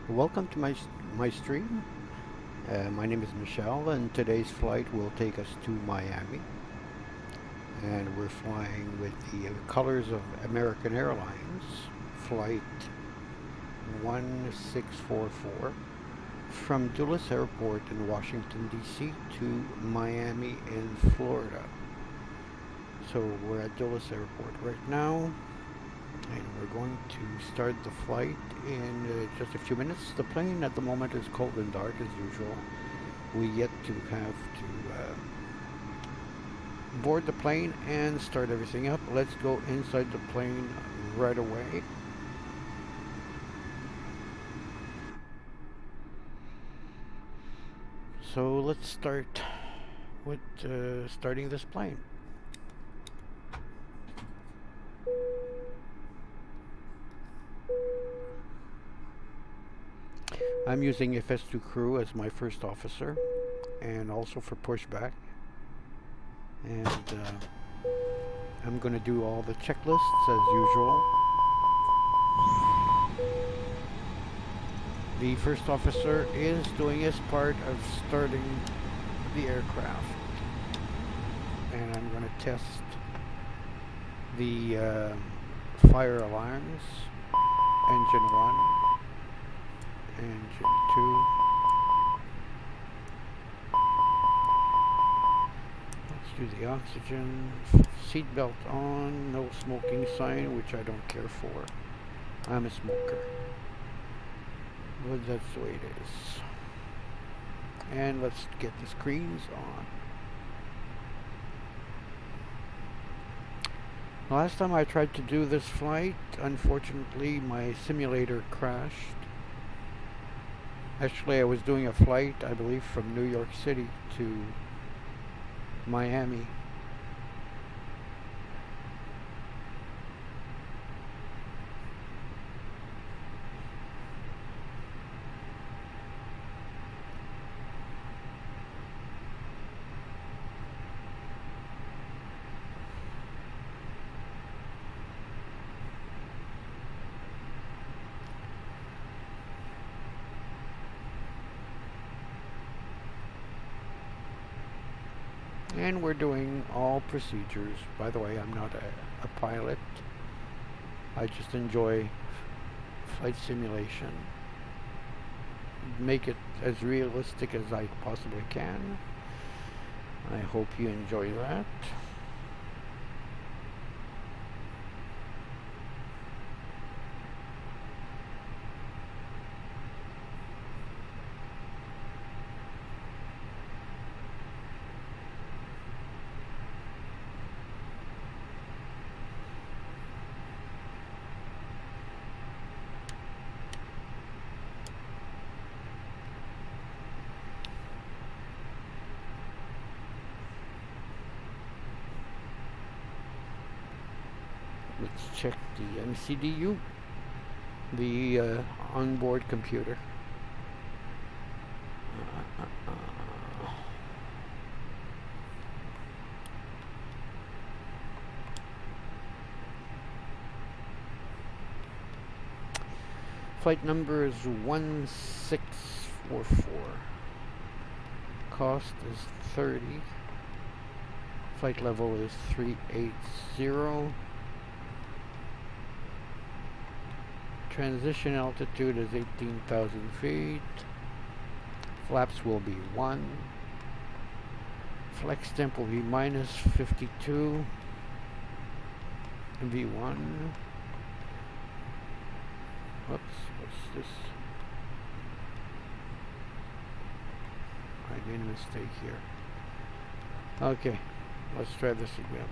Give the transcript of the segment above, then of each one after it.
Welcome to my stream. My name is Michel, and today's flight will take us to Miami. And we're flying with the colors of American Airlines, Flight 1644, from Dulles Airport in Washington, D.C. to Miami in Florida. So we're at Dulles Airport right now, and we're going to start the flight in just a few minutes. The plane at the moment is cold and dark as usual. We yet to have to board the plane and start everything up. Let's go inside the plane right away. So let's start with starting this plane. I'm using FS2Crew as my first officer, and also for pushback. And I'm going to do all the checklists as usual. The first officer is doing his part of starting the aircraft. And I'm going to test the fire alarms. Engine 1. Engine 2. Let's do the oxygen. Seatbelt on. No smoking sign, which I don't care for. I'm a smoker. But that's the way it is. And let's get the screens on. Last time I tried to do this flight, unfortunately my simulator crashed. Actually, I was doing a flight, I believe, from New York City to Miami. And we're doing all procedures. By the way, I'm not a pilot. I just enjoy flight simulation. Make it as realistic as I possibly can. I hope you enjoy that. Let's check the MCDU, the onboard computer. Flight number is 1644. Cost is 30. Flight level is 380. Transition altitude is 18,000 feet. Flaps will be 1. Flex temp will be minus 52. V1. Whoops, what's this? I made a mistake here. Okay, let's try this again.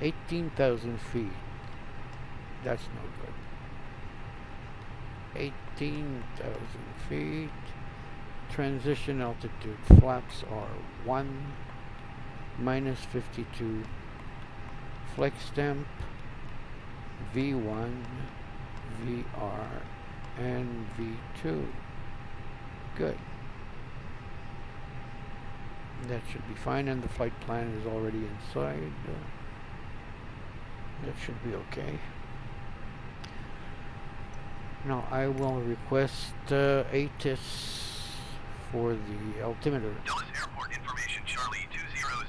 18,000 feet. That's no good. 18,000 feet. Transition altitude. Flaps are 1. Minus 52. Flex temp. V1. VR. And V2. Good. That should be fine, and the flight plan is already inside. That should be okay. Now I will request ATIS for the altimeter. Dulles Airport information, Charlie 2000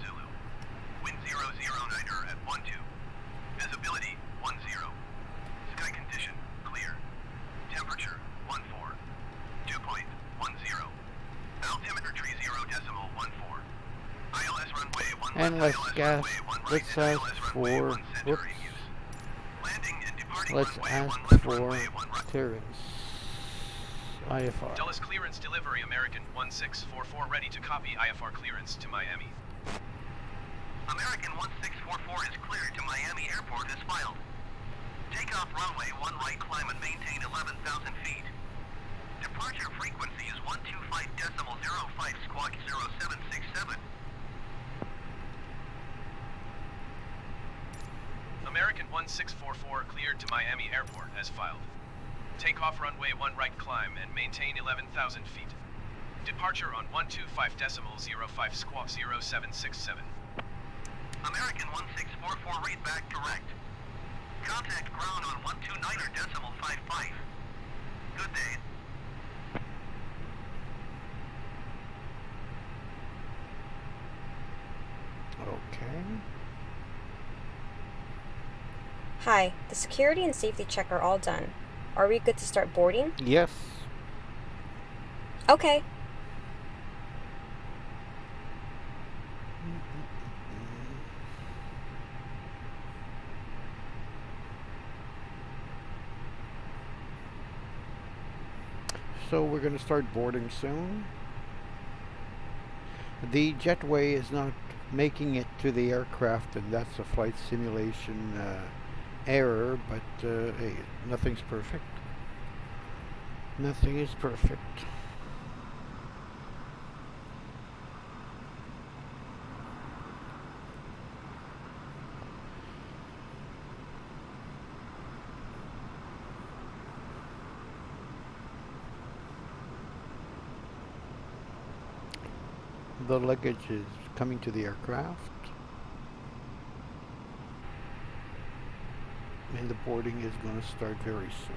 Zulu. Wind 009er at 12. Visibility 10. Sky condition clear. Temperature 14. Dew point 10. Altimeter tree 0.14. ILS runway 11. And let's ask for, whoops, let's ask for clearance. IFR. Dulles clearance delivery American 1644 ready to copy IFR clearance to Miami. American 1644 is cleared to Miami Airport as filed. Takeoff runway 1 right, climb and maintain 11,000 feet. Departure frequency is 125.05 squawk 0767. American 1644 cleared to Miami Airport as filed. Takeoff runway 1 right, climb and maintain 11,000 feet. Departure on 125.05 squawk 0767. American 1644 read back direct. Contact ground on 129.55. Good day. Okay. Hi, the security and safety check are all done. Are we good to start boarding? Yes. Okay. So we're going to start boarding soon. The jetway is not making it to the aircraft, and that's a flight simulation error, but hey, nothing's perfect. Nothing is perfect. The luggage is coming to the aircraft, and the boarding is going to start very soon.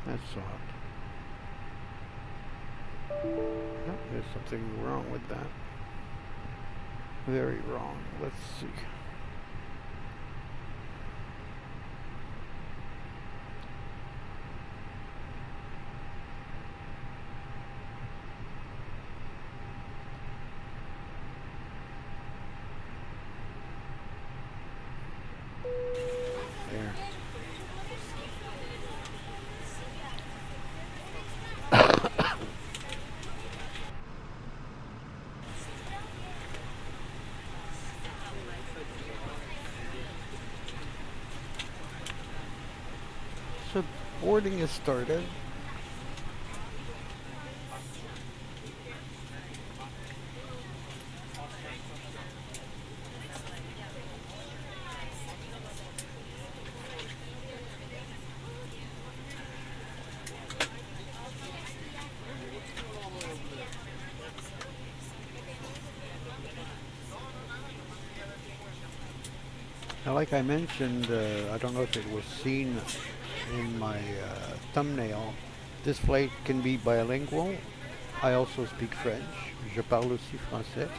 That's odd. Oh, there's something wrong with that. Very wrong. Let's see. There. So boarding has started. Now, like I mentioned, I don't know if it was seen in my thumbnail, this flight can be bilingual. I also speak French. Je parle aussi français.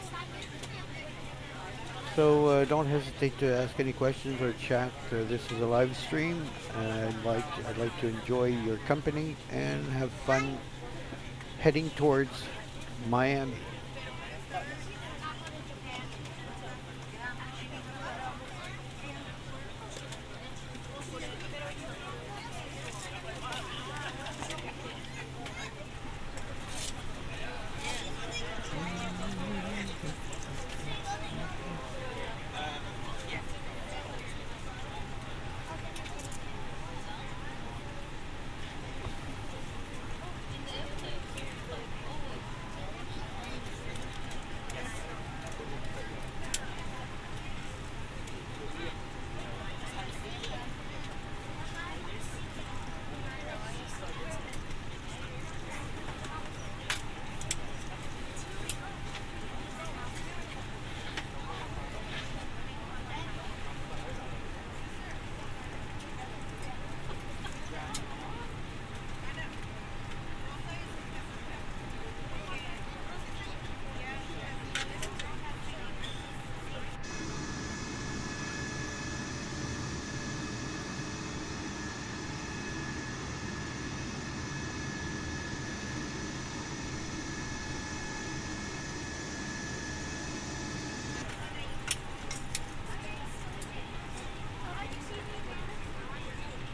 So don't hesitate to ask any questions or chat. This is a live stream, and I'd like to enjoy your company and have fun heading towards Miami.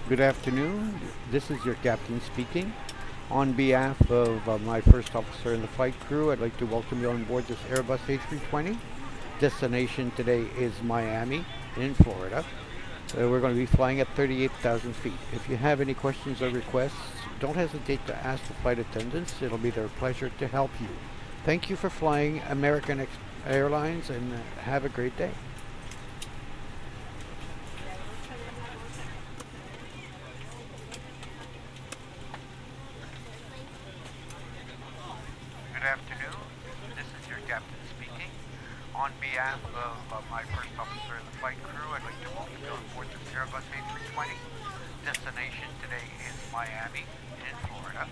Good afternoon. This is your captain speaking. On behalf of my first officer in the flight crew, I'd like to welcome you on board this Airbus A320. Destination today is Miami in Florida. We're going to be flying at 38,000 feet. If you have any questions or requests, don't hesitate to ask the flight attendants. It'll be their pleasure to help you. Thank you for flying American Airlines and have a great day. Good afternoon. This is your captain speaking. On behalf of my first officer in the flight crew, I'd like to welcome you on board this Airbus A320. Destination today is Miami in Florida.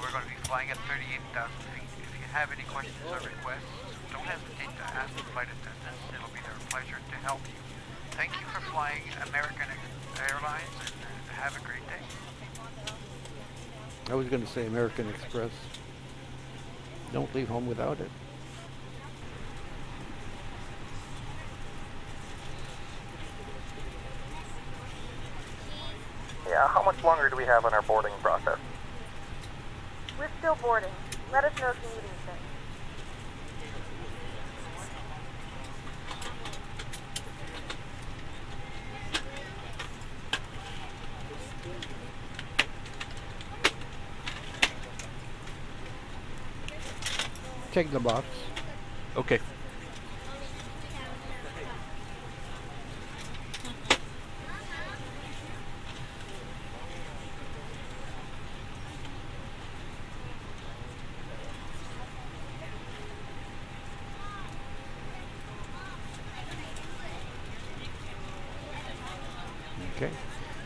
We're going to be flying at 38,000 feet. If you have any questions or requests, don't hesitate to ask the flight attendants. It'll be their pleasure to help you. Thank you for flying American Airlines and have a great day. I was going to say American Express. Don't leave home without it. Yeah, how much longer do we have on our boarding process? We're still boarding. Let us know if you need anything. Check the box. Okay. Okay.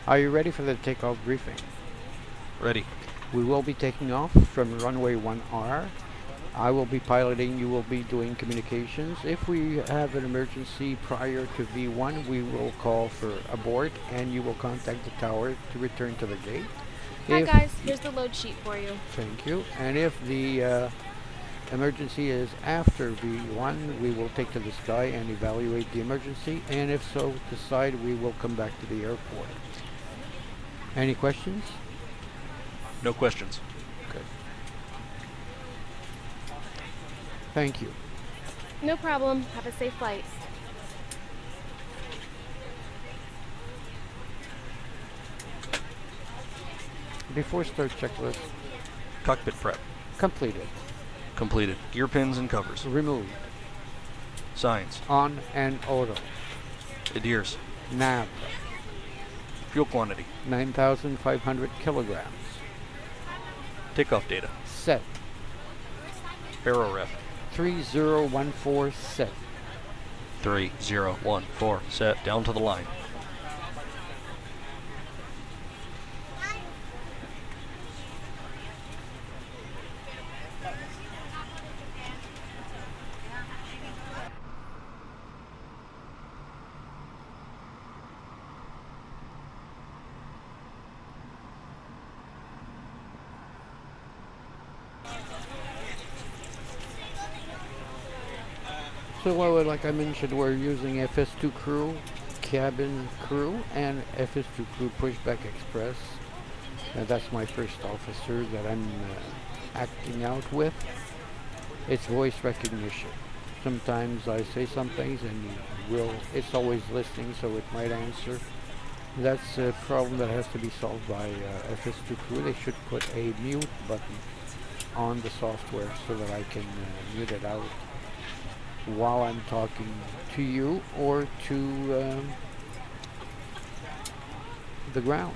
Are you ready for the takeoff briefing? Ready. We will be taking off from runway 1R. I will be piloting, you will be doing communications. If we have an emergency prior to V1, we will call for abort and you will contact the tower to return to the gate. Hi guys, here's the load sheet for you. Thank you. And if the emergency is after V1, we will take to the sky and evaluate the emergency. And if so, decide we will come back to the airport. Any questions? No questions. Okay. Thank you. No problem. Have a safe flight. Before start checklist, Cockpit prep. completed. Completed. Gear pins and covers. Removed. Signs. On and auto. Adheres. Nav. Fuel quantity. 9,500 kilograms. Takeoff data. Set. Baro ref. 3014 set. 3014. Set. Down to the line. So like I mentioned, we're using FS2Crew cabin crew and FS2Crew Pushback Express. That's my first officer that I'm acting out with. It's voice recognition. Sometimes I say some things and it's always listening, so it might answer. That's a problem that has to be solved by FS2Crew. They should put a mute button on the software so that I can mute it out while I'm talking to you or to the ground.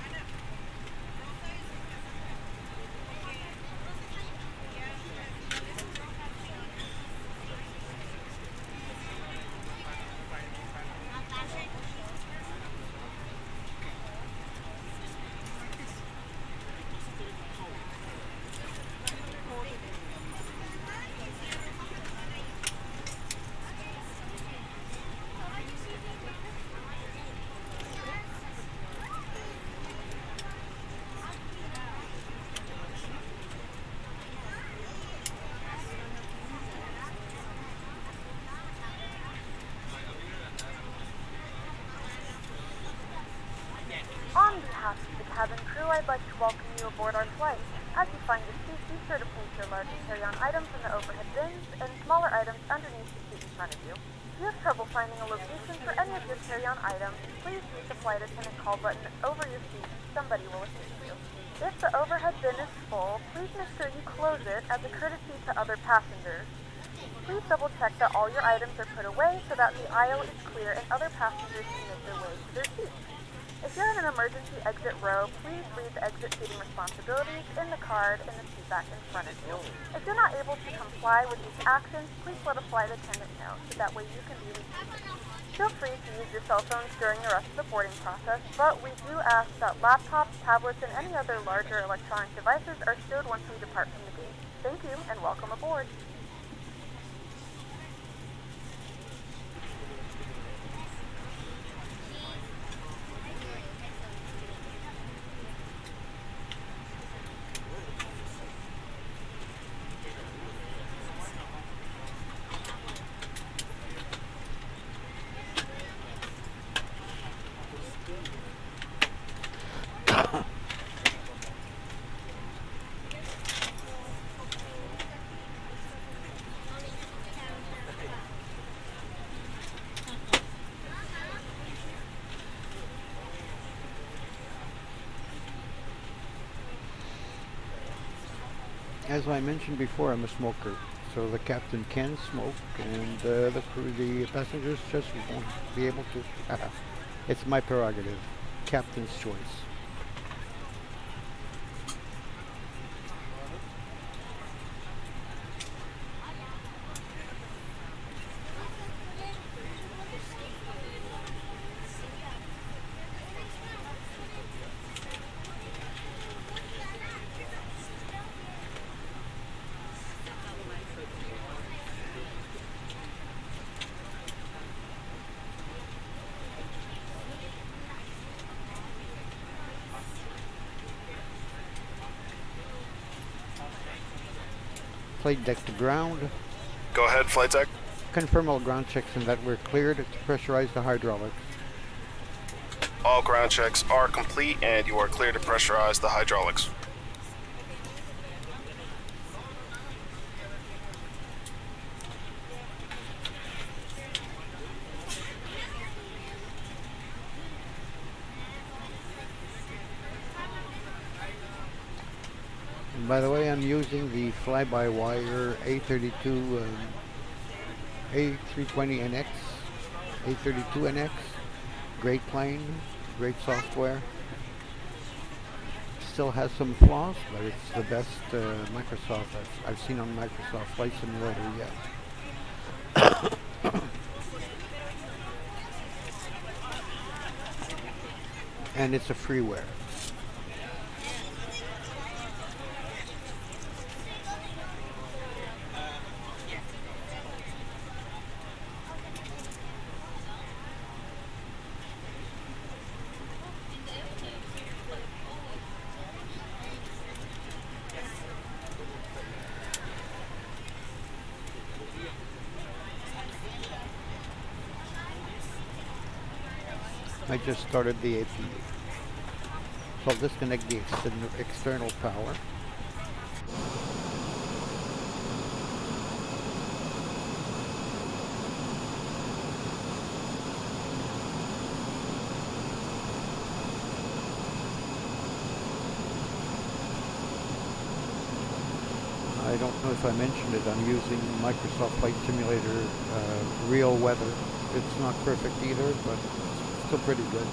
I'd like to welcome you aboard our flight. As you find your seat, be sure to place your larger carry-on items in the overhead bins and smaller items underneath the seat in front of you. If you have trouble finding a location for any of your carry-on items, please use the flight attendant call button over your seat. Somebody will assist you. If the overhead bin is full, please make sure you close it as a courtesy to other passengers. Please double check that all your items are put away so that the aisle is clear and other passengers can make their way to their seats. If you're in an emergency exit row, please leave the exit seating responsibilities in the card in the seat back in front of you. If you're not able to comply with these actions, please let a flight attendant know so that way you can be received. Feel free to use your cell phones during the rest of the boarding process, but we do ask that laptops, tablets, and any other larger electronic devices are stowed once we depart from the gate. Thank you and welcome aboard. As I mentioned before, I'm a smoker, so the captain can smoke, and the passengers just won't be able to. It's my prerogative, captain's choice. Flight deck to ground. Go ahead, flight deck. Confirm all ground checks and that we're cleared to pressurize the hydraulics. All ground checks are complete and you are clear to pressurize the hydraulics. And by the way, I'm using the fly-by-wire A32NX, A32NX. Great plane, great software. Still has some flaws, but it's the best Microsoft I've seen on Microsoft Flight Simulator yet. And it's a freeware. I just started the APU. So I'll disconnect the external power. I don't know if I mentioned it, I'm using Microsoft Flight Simulator real weather. It's not perfect either, but still pretty good.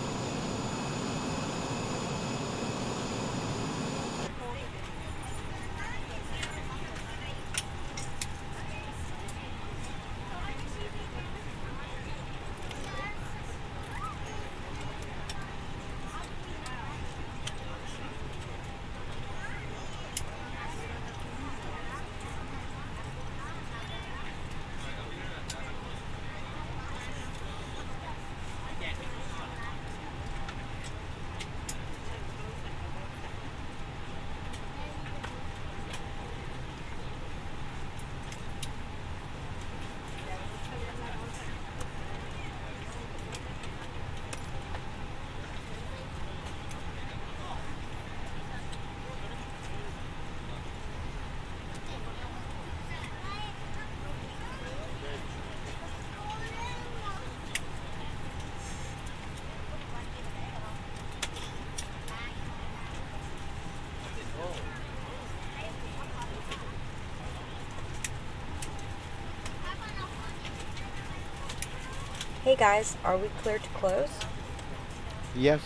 Hey guys, are we clear to close? Yes.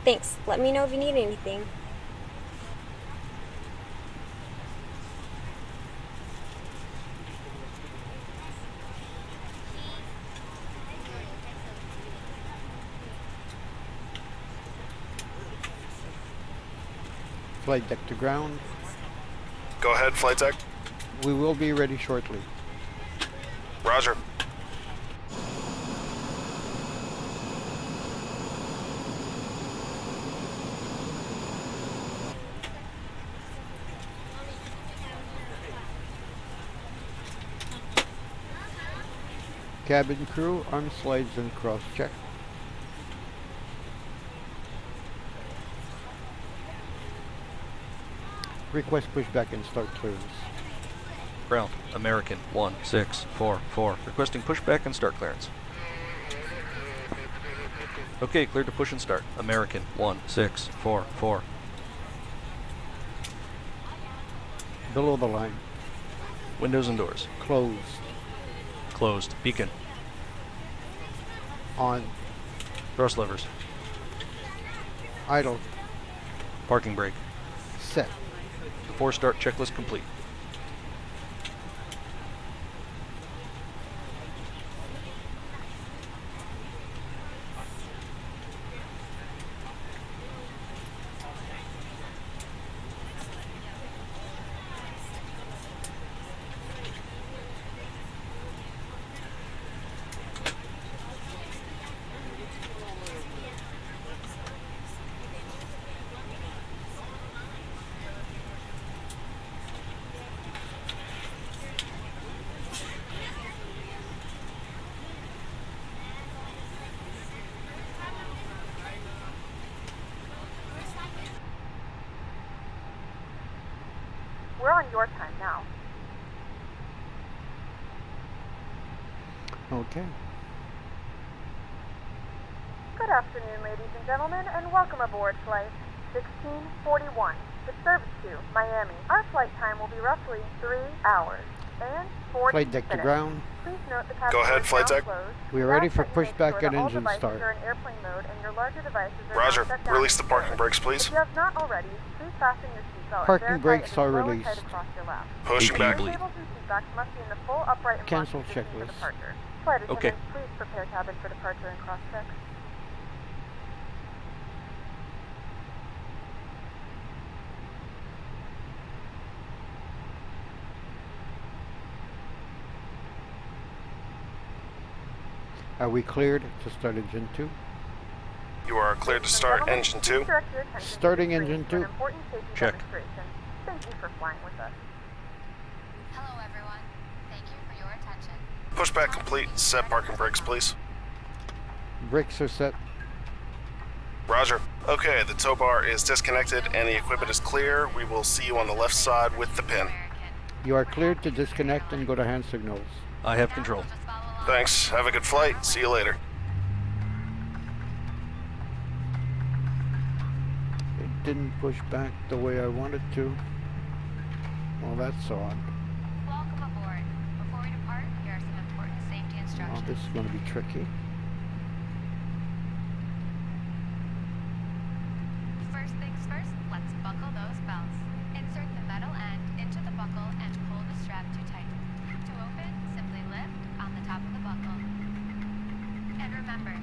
Thanks. Let me know if you need anything. Flight deck to ground. Go ahead, flight deck. We will be ready shortly. Roger. Cabin crew, arm slides and cross check. Request pushback and start clearance. Ground, American 1644. Requesting pushback and start clearance. Okay, cleared to push and start. American 1644. Below the line. Windows and doors. Closed. Closed. Beacon. On. Thrust levers. Idle. Parking brake. Set. Before start checklist complete. We're on your time now. Okay. Good afternoon, ladies and gentlemen, and welcome aboard Flight 1641 to service to Miami. Our flight time will be roughly 3 hours and 40 Flight deck to minutes. ground. Please note the cabin Go ahead, is flight now deck. closed. We are We ready ask for that you make pushback sure and that all engine devices start. are in airplane mode and your larger devices are Roger. now shut down. Release the parking brakes, please. If you have not already, please fasten your seatbelt. Parking and verify brakes it is are low and released. tight across your lap. Pushing APU back. bleed. Tables and seatbacks must be in the full upright and Cancel locked position for checklist. departure. Flight attendants, Okay. please prepare cabin for departure and cross check. Are we cleared to start engine 2? You are cleared to start engine 2. Starting engine 2. Check. Thank you for flying with us. Hello, everyone. Thank you for your attention. Pushback complete. Set parking brakes, please. Brakes are set. Roger. Okay, the tow bar is disconnected and the equipment is clear. We will see you on the left side with the pin. You are cleared to disconnect and go to hand signals. I have control. Just follow along. Thanks. Have a good flight. See you later. It didn't push back the way I wanted to. Well, that's odd. Welcome aboard. Before we depart, here are some important safety Well, instructions. this is going to be tricky. First things first, let's buckle those belts. Insert the metal end into the buckle and pull the strap to tight. To open, simply lift on the top of the buckle. And remember,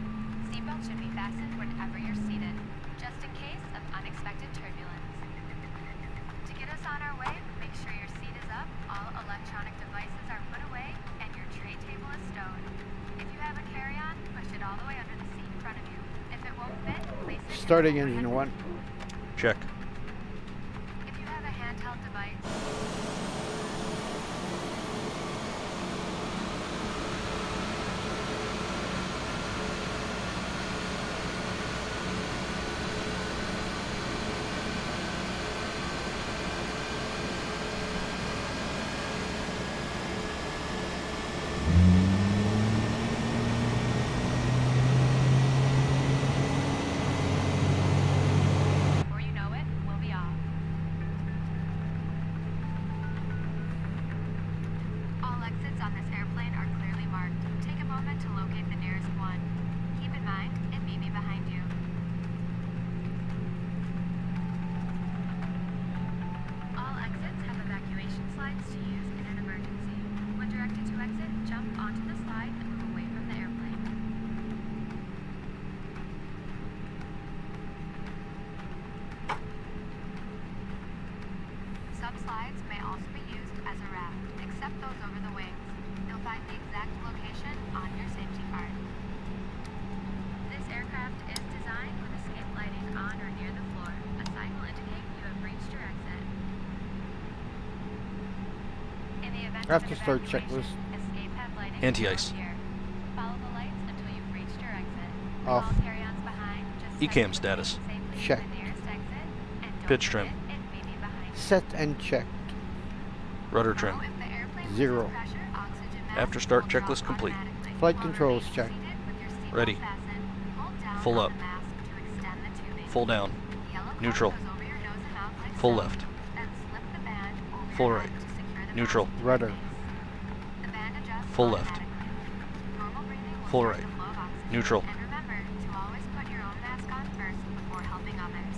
seatbelt should be fastened whenever you're seated, just in case of unexpected turbulence. To get us on our way, make sure your seat is up, all electronic devices are put away, and your tray table is stowed. If you have a carry-on, push it all the way under the seat in front of you. If it won't fit, place it in the Starting overhead engine 1. Check. If you have a handheld device, before you know it, After start checklist. Escape head lighting Anti-ice. here. Follow the lights until you've reached your exit. Off. All carry-ons behind, just ECAM step to the status. plane safely Check. to the nearest exit, and don't Pitch trim. forget, it may be behind you. Set and checked. Rudder Now, trim. if the airplane loses 0. pressure, oxygen mask After start will drop checklist complete. automatically. Flight While controls remaining checked. seated with your seatbelt Ready. fastened, hold down Full on up. the mask to extend the tubing. Full down. The yellow cord Neutral. goes over your nose and mouth like Full so. left. Then slip the band over Full your right. head to secure the Neutral. mask to your Rudder. face. The band adjusts Full left. automatically. Normal breathing will Full start right. the flow of oxygen. Neutral. And remember to always put your own mask on first before helping others.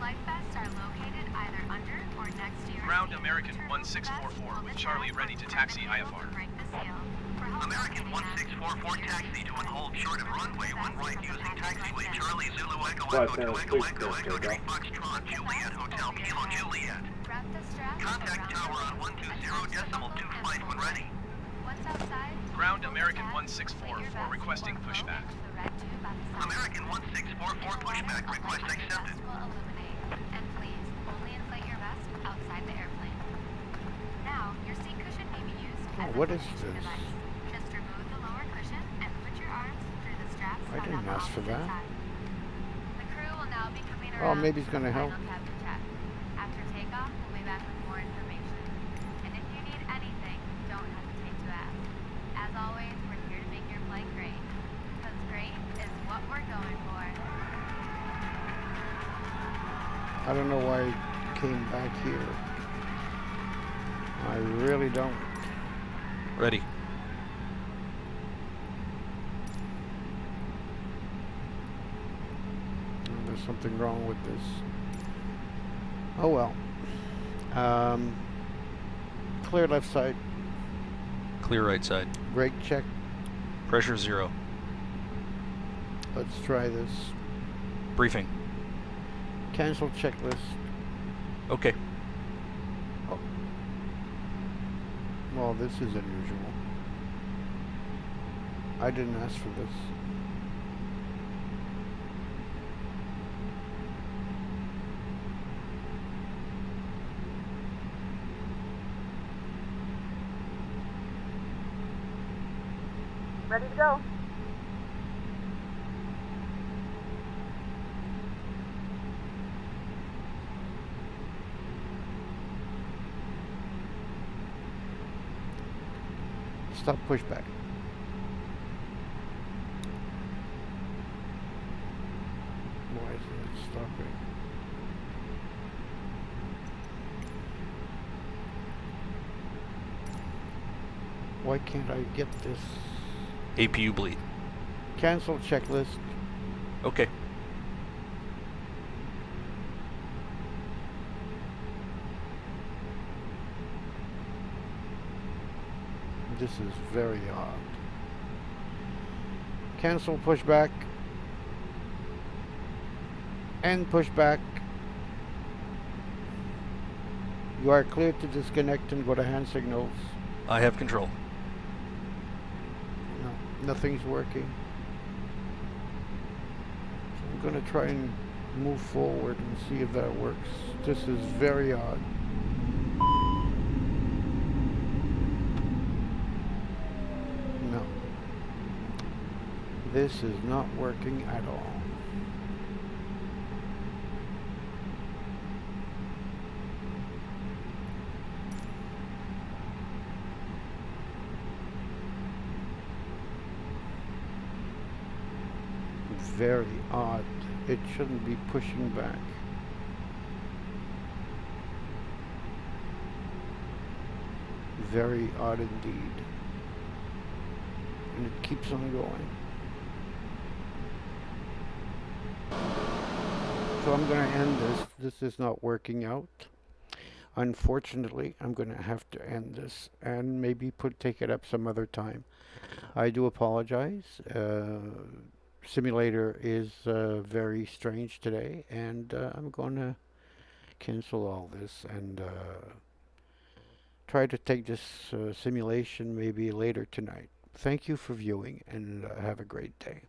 Life vests are located either under or next to your Ground seat. American To remove 1644 vests, with pull Charlie the ready to tab taxi on the handle IFR. to break the seal. For help American locating them, 1644 use your taxi to and seatbelt. hold short of runway 1 right Vest using from the back taxiway right Charlie Zulu Echo Right, Echo 2 Echo please, Echo yes, Echo sir, 3 Doc. Foxtrot Juliet Hotel Kilo Juliet. Wrap the strap Contact around tower the on waist, 120 attach the decimal buckle, 2 and flight when pull ready. Once outside, Ground pull the American tab, 164 inflate your for vest, requesting or blow pushback. into the red tube on the side. American 1644 In the water, pushback a request light on your accepted. vest will illuminate. And please, only inflate your vest outside the airplane. Now, your seat cushion may be used as a What is position this? device. Just remove the lower cushion and put your arms through the straps I found didn't on the ask for opposite that. side. The crew will now be coming Oh, around maybe it's for gonna the help. final cabin check. After takeoff, we'll be back with more information. And if you need anything, don't hesitate to ask. As always, we're here to make your flight great. Because great is what we're going for. I don't know why I came back here. I really don't. Ready. There's something wrong with this. Oh well. Clear left side. Clear right side. Brake check. Pressure 0. Let's try this. Briefing. Cancel checklist. Okay. Well, this is unusual. I didn't ask for this. Ready to go. Stop pushback. Why is it stopping? Why can't I get this? APU bleed. Cancel checklist. Okay. This is very odd. Cancel pushback. End pushback. You are clear to disconnect and go to hand signals. I have control. No, nothing's working. So I'm gonna try and move forward and see if that works. This is very odd. No. This is not working at all. Very odd. It shouldn't be pushing back. Very odd indeed. And it keeps on going. So I'm going to end this. This is not working out. Unfortunately, I'm going to have to end this and maybe take it up some other time. I do apologize. Simulator is very strange today, and I'm going to cancel all this and try to take this simulation maybe later tonight. Thank you for viewing, and have a great day.